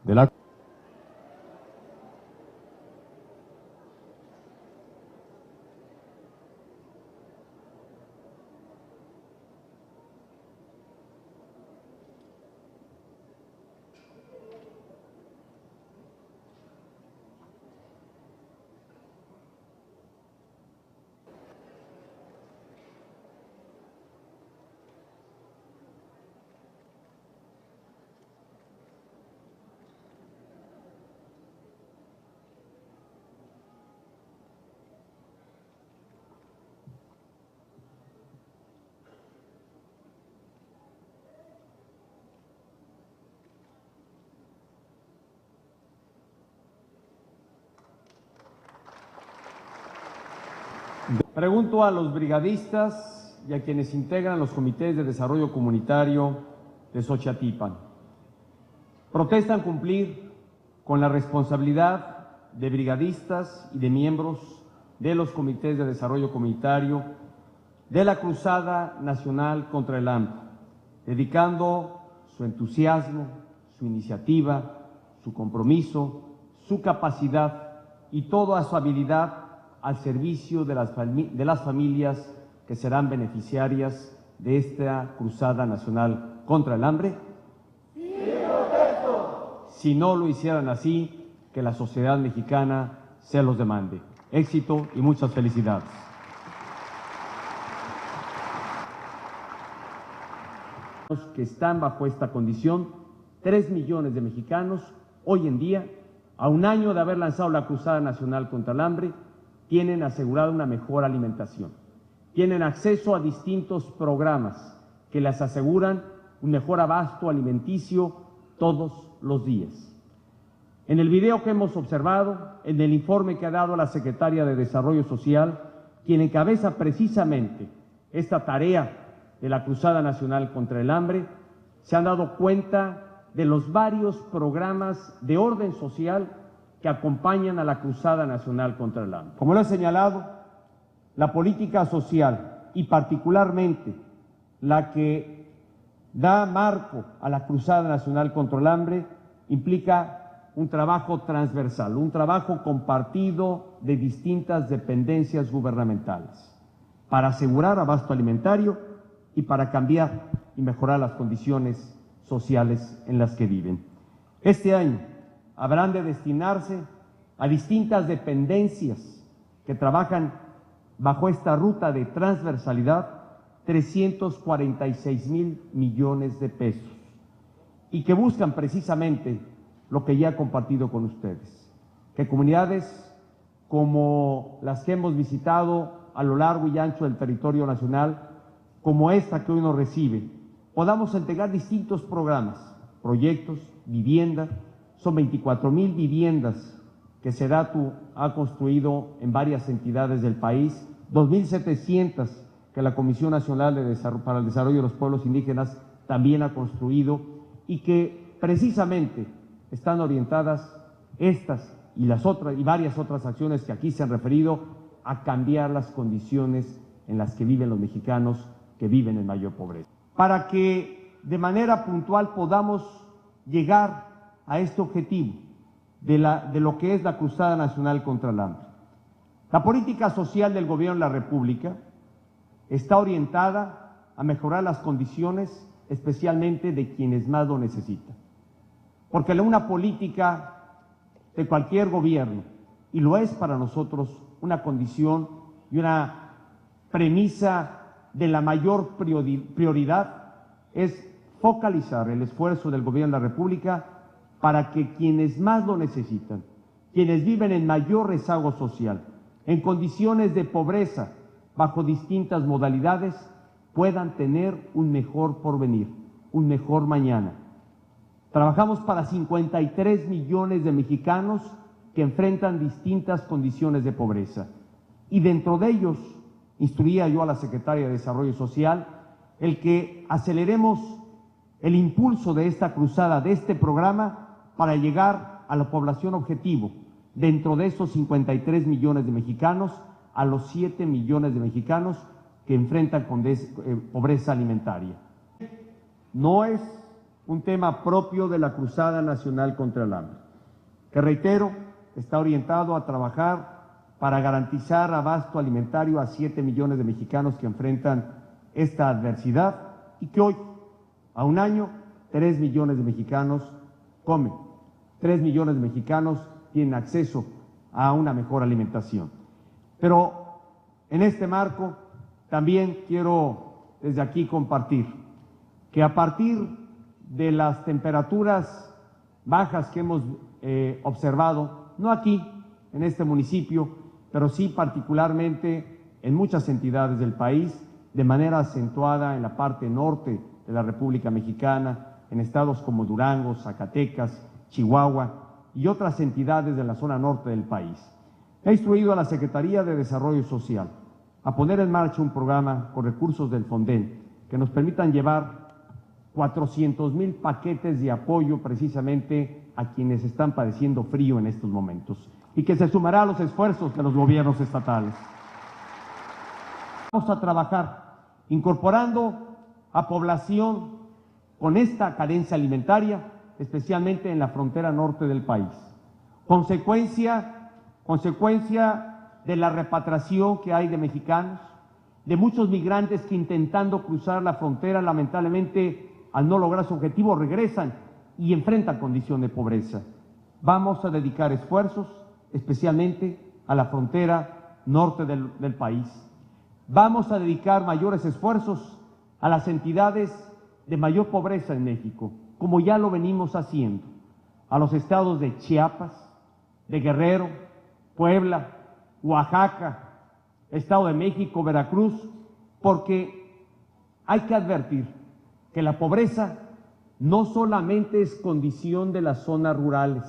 de la... Pregunto a los brigadistas y a quienes integran los comités de desarrollo comunitario de Xochiatilpan. ¿Protestan cumplir con la responsabilidad de brigadistas y de miembros de los comités de desarrollo comunitario de la Cruzada Nacional contra el Hambre, dedicando su entusiasmo, su iniciativa, su compromiso, su capacidad y toda su habilidad al servicio de las familias que serán beneficiarias de esta Cruzada Nacional contra el Hambre? ¡Sí, protesto! Si no lo hicieran así, que la sociedad mexicana se los demande. Éxito y muchas felicidades. Que están bajo esta condición, 3 millones de mexicanos, hoy en día, a un año de haber lanzado la Cruzada Nacional contra el Hambre, tienen asegurada una mejor alimentación, tienen acceso a distintos programas que les aseguran un mejor abasto alimenticio todos los días. En el video que hemos observado, en el informe que ha dado la Secretaria de Desarrollo Social, quien encabeza precisamente esta tarea de la Cruzada Nacional contra el Hambre, se han dado cuenta de los varios programas de orden social que acompañan a la Cruzada Nacional contra el Hambre. Como lo he señalado, la política social y particularmente la que da marco a la Cruzada Nacional contra el Hambre implica un trabajo transversal, un trabajo compartido de distintas dependencias gubernamentales para asegurar abasto alimentario y para cambiar y mejorar las condiciones sociales en las que viven. Este año habrán de destinarse a distintas dependencias que trabajan bajo esta ruta de transversalidad 346,000 millones de pesos y que buscan precisamente lo que ya he compartido con ustedes, que comunidades como las que hemos visitado a lo largo y ancho del territorio nacional, como esta que hoy nos recibe, podamos entregar distintos programas, proyectos, vivienda. Son 24,000 viviendas que SEDATU ha construido en varias entidades del país, 2,700 que la Comisión Nacional para el Desarrollo de los Pueblos Indígenas también ha construido y que precisamente están orientadas estas y varias otras acciones que aquí se han referido a cambiar las condiciones en las que viven los mexicanos que viven en mayor pobreza. Para que de manera puntual podamos llegar a este objetivo de lo que es la Cruzada Nacional contra el Hambre. La política social del Gobierno de la República está orientada a mejorar las condiciones, especialmente de quienes más lo necesitan. Porque una política de cualquier gobierno, y lo es para nosotros, una condición y una premisa de la mayor prioridad, es focalizar el esfuerzo del Gobierno de la República para que quienes más lo necesitan, quienes viven en mayor rezago social, en condiciones de pobreza, bajo distintas modalidades, puedan tener un mejor porvenir, un mejor mañana. Trabajamos para 53 millones de mexicanos que enfrentan distintas condiciones de pobreza. Y dentro de ellos, instruía yo a la Secretaria de Desarrollo Social, el que aceleremos el impulso de esta cruzada, de este programa, para llegar a la población objetivo, dentro de esos 53 millones de mexicanos, a los 7 millones de mexicanos que enfrentan pobreza alimentaria. No es un tema propio de la Cruzada Nacional contra el Hambre, que reitero, está orientado a trabajar para garantizar abasto alimentario a 7 millones de mexicanos que enfrentan esta adversidad y que hoy, a un año, 3 millones de mexicanos comen, 3 millones de mexicanos tienen acceso a una mejor alimentación. Pero en este marco también quiero desde aquí compartir que a partir de las temperaturas bajas que hemos observado, no aquí, en este municipio, pero sí particularmente en muchas entidades del país, de manera acentuada en la parte norte de la República Mexicana, en estados como Durango, Zacatecas, Chihuahua y otras entidades de la zona norte del país. He instruido a la Secretaría de Desarrollo Social a poner en marcha un programa con recursos del Fonden que nos permitan llevar 400,000 paquetes de apoyo precisamente a quienes están padeciendo frío en estos momentos y que se sumará a los esfuerzos de los gobiernos estatales. Vamos a trabajar incorporando a población con esta carencia alimentaria, especialmente en la frontera norte del país. Consecuencia de la repatriación que hay de mexicanos, de muchos migrantes que intentando cruzar la frontera, lamentablemente, al no lograr su objetivo, regresan y enfrentan condición de pobreza. Vamos a dedicar esfuerzos, especialmente a la frontera norte del país. Vamos a dedicar mayores esfuerzos a las entidades de mayor pobreza en México, como ya lo venimos haciendo, a los estados de Chiapas, de Guerrero, Puebla, Oaxaca, Estado de México, Veracruz, porque hay que advertir que la pobreza no solamente es condición de las zonas rurales,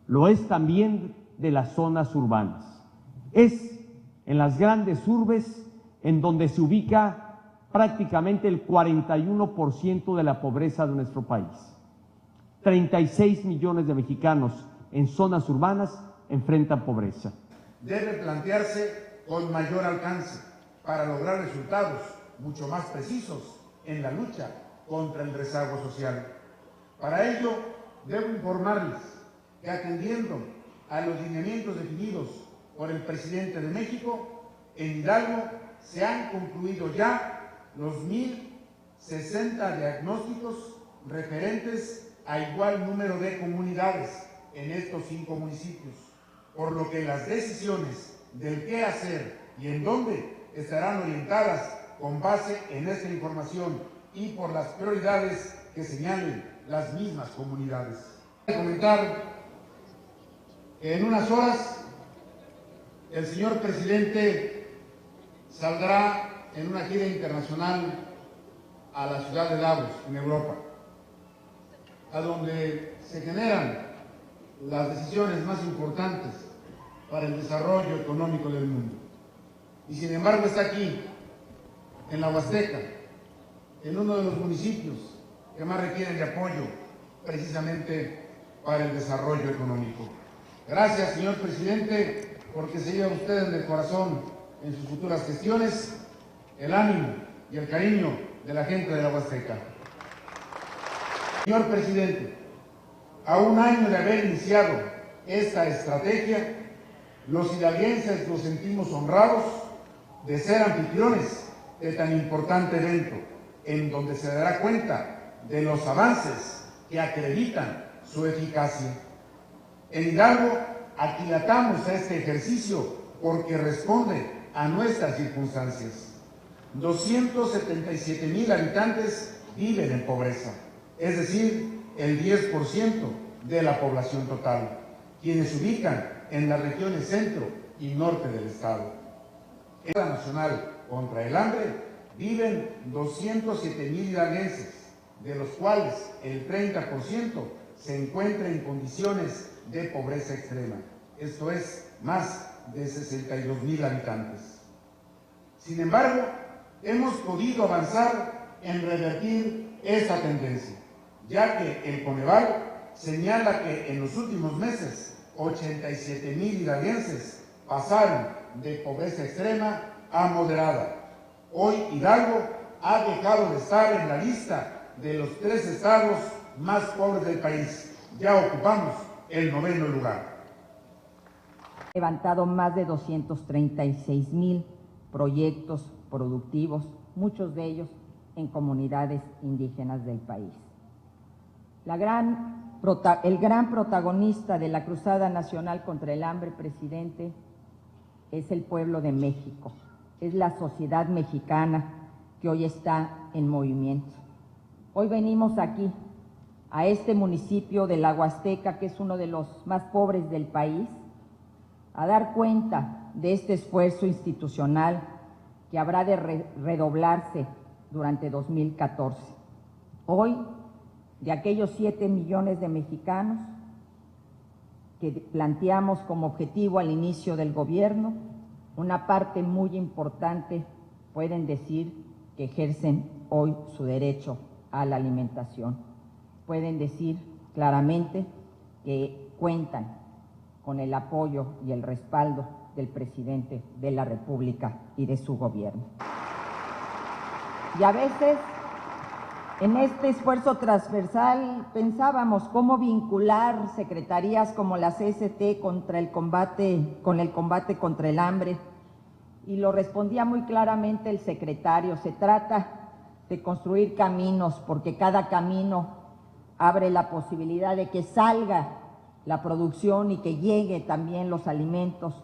lo es también de las zonas urbanas. Es en las grandes urbes en donde se ubica prácticamente el 41% de la pobreza de nuestro país. 36 millones de mexicanos en zonas urbanas enfrentan pobreza. Debe plantearse con mayor alcance para lograr resultados mucho más precisos en la lucha contra el rezago social. Para ello, debo informarles que atendiendo a los lineamientos definidos por el presidente de México, en Hidalgo se han concluido ya los 1,060 diagnósticos referentes a igual número de comunidades en estos 5 municipios, por lo que las decisiones del qué hacer y en dónde estarán orientadas con base en esta información y por las prioridades que señalen las mismas comunidades. Voy a comentar que en unas horas el señor presidente saldrá en una gira internacional a la ciudad de Davos, en Europa, a donde se generan las decisiones más importantes para el desarrollo económico del mundo. Y sin embargo está aquí, en la Huasteca, en uno de los municipios que más requieren de apoyo precisamente para el desarrollo económico. Gracias, señor presidente, porque se lleva usted en el corazón en sus futuras gestiones el ánimo y el cariño de la gente de la Huasteca. Señor presidente, a un año de haber iniciado esta estrategia, los hidalguenses nos sentimos honrados de ser anfitriones de tan importante evento, en donde se dará cuenta de los avances que acreditan su eficacia. En Hidalgo aquilatamos a este ejercicio porque responde a nuestras circunstancias. 277,000 habitantes viven en pobreza, es decir, el 10% de la población total, quienes se ubican en las regiones centro y norte del estado. En la Nacional contra el Hambre viven 207,000 hidalguenses, de los cuales el 30% se encuentra en condiciones de pobreza extrema, esto es, más de 62,000 habitantes. Sin embargo, hemos podido avanzar en revertir esta tendencia, ya que el Coneval señala que en los últimos meses 87,000 hidalguenses pasaron de pobreza extrema a moderada. Hoy Hidalgo ha dejado de estar en la lista de los 3 estados más pobres del país. Ya ocupamos el 9º lugar. Levantado más de 236,000 proyectos productivos, muchos de ellos en comunidades indígenas del país. El gran protagonista de la Cruzada Nacional contra el Hambre, presidente, es el pueblo de México, es la sociedad mexicana que hoy está en movimiento. Hoy venimos aquí, a este municipio de la Huasteca, que es uno de los más pobres del país, a dar cuenta de este esfuerzo institucional que habrá de redoblarse durante 2014. Hoy, de aquellos 7 millones de mexicanos que planteamos como objetivo al inicio del gobierno, una parte muy importante pueden decir que ejercen hoy su derecho a la alimentación. Pueden decir claramente que cuentan con el apoyo y el respaldo del presidente de la República y de su gobierno. Y a veces, en este esfuerzo transversal, pensábamos cómo vincular secretarías como la CST con el combate contra el hambre, y lo respondía muy claramente el secretario: se trata de construir caminos, porque cada camino abre la posibilidad de que salga la producción y que llegue también los alimentos.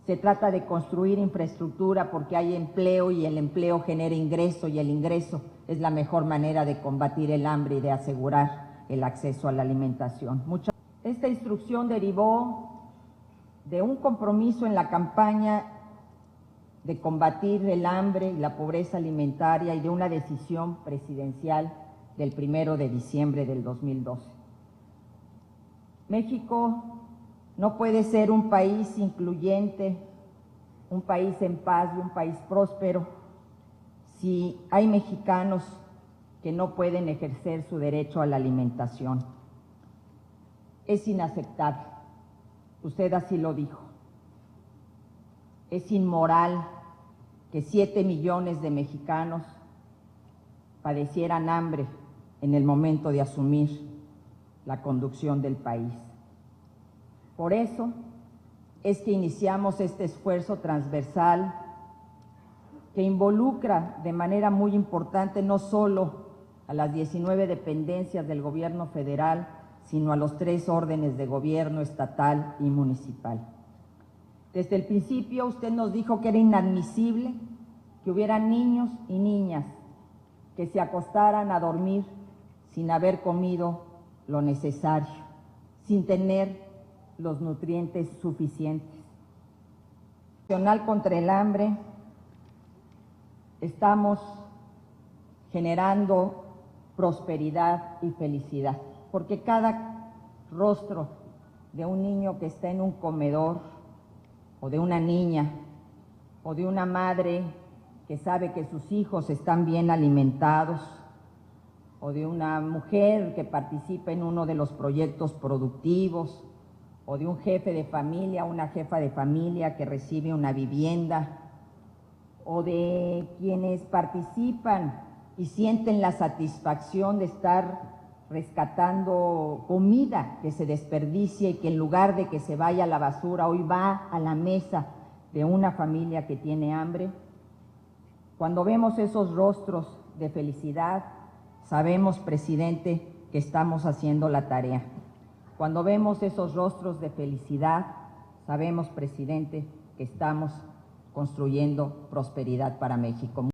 Se trata de construir infraestructura porque hay empleo y el empleo genera ingreso, y el ingreso es la mejor manera de combatir el hambre y de asegurar el acceso a la alimentación. Esta instrucción derivó de un compromiso en la campaña de combatir el hambre y la pobreza alimentaria y de una decisión presidencial del 1 de diciembre del 2012. México no puede ser un país incluyente, un país en paz y un país próspero si hay mexicanos que no pueden ejercer su derecho a la alimentación. Es inaceptable, usted así lo dijo. Es inmoral que 7 millones de mexicanos padecieran hambre en el momento de asumir la conducción del país. Por eso es que iniciamos este esfuerzo transversal que involucra de manera muy importante no solo a las 19 dependencias del gobierno federal, sino a los 3 órdenes de gobierno estatal y municipal. Desde el principio usted nos dijo que era inadmisible que hubiera niños y niñas que se acostaran a dormir sin haber comido lo necesario, sin tener los nutrientes suficientes. Nacional contra el hambre, estamos generando prosperidad y felicidad, porque cada rostro de un niño que está en un comedor, o de una niña, o de una madre que sabe que sus hijos están bien alimentados, o de una mujer que participa en uno de los proyectos productivos, o de un jefe de familia, una jefa de familia que recibe una vivienda, o de quienes participan y sienten la satisfacción de estar rescatando comida que se desperdicia y que en lugar de que se vaya a la basura, hoy va a la mesa de una familia que tiene hambre. Cuando vemos esos rostros de felicidad, sabemos, presidente, que estamos haciendo la tarea. Cuando vemos esos rostros de felicidad, sabemos, presidente, que estamos construyendo prosperidad para México.